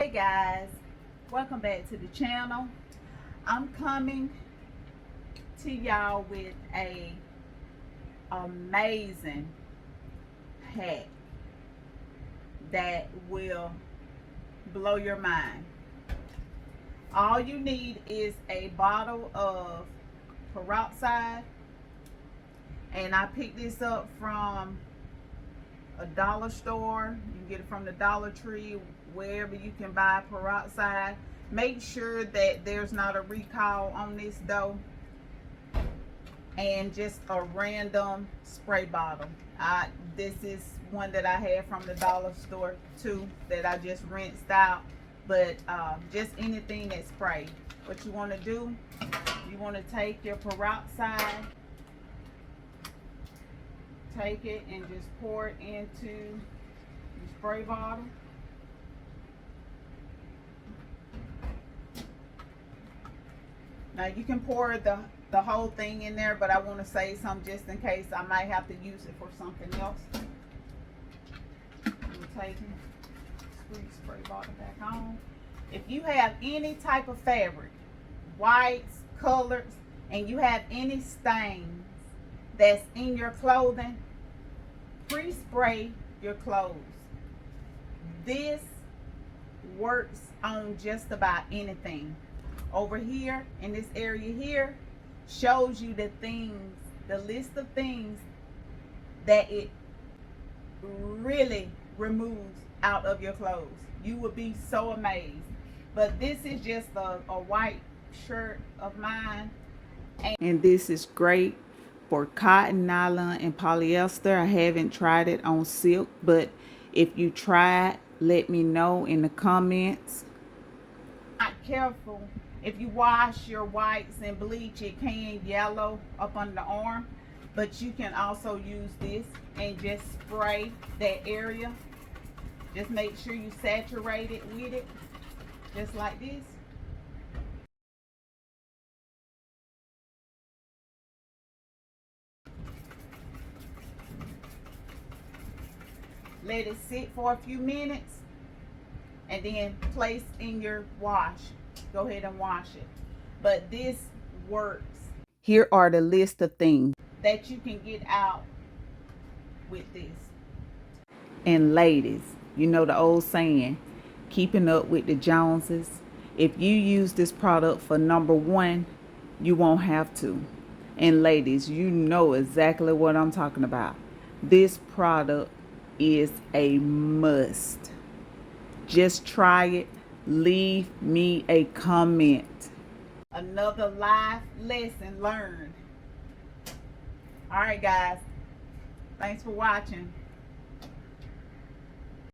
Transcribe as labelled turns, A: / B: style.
A: Hey guys, welcome back to the channel. I'm coming to y'all with a amazing hack that will blow your mind. All you need is a bottle of peroxide, and I picked this up from a dollar store. You can get it from the Dollar Tree, wherever you can buy peroxide. Make sure that there's not a recall on this though, and just a random spray bottle. This is one that I had from the dollar store too, that I just rinsed out, but just anything that sprays. What you want to do, you want to take your peroxide, take it and just pour it into your spray bottle. Now you can pour the whole thing in there, but I want to save some just in case I might have to use it for something else. I'm taking sweet spray bottle back on. If you have any type of fabric, whites, colors, and you have any stains that's in your clothing, pre-spray your clothes. This works on just about anything. Over here in this area here shows you the list of things that it really removes out of your clothes. You will be so amazed. But this is just a white shirt of mine, and this is great for cotton, nylon, and polyester. I haven't tried it on silk, but if you try it, let me know in the comments. Not careful. If you wash your whites and bleach, it can yellow up on the arm, but you can also use this and just spray that area. Just make sure you saturate it with it, just like this. Let it sit for a few minutes and then place in your wash. Go ahead and wash it. But this works. Here are the list of things that you can get out with this. And ladies, you know the old saying, keeping up with the Joneses. If you use this product for number one, you won't have to. And ladies, you know exactly what I'm talking about. This product is a must. Just try it. Leave me a comment. Another life lesson learned. All right, guys. Thanks for watching.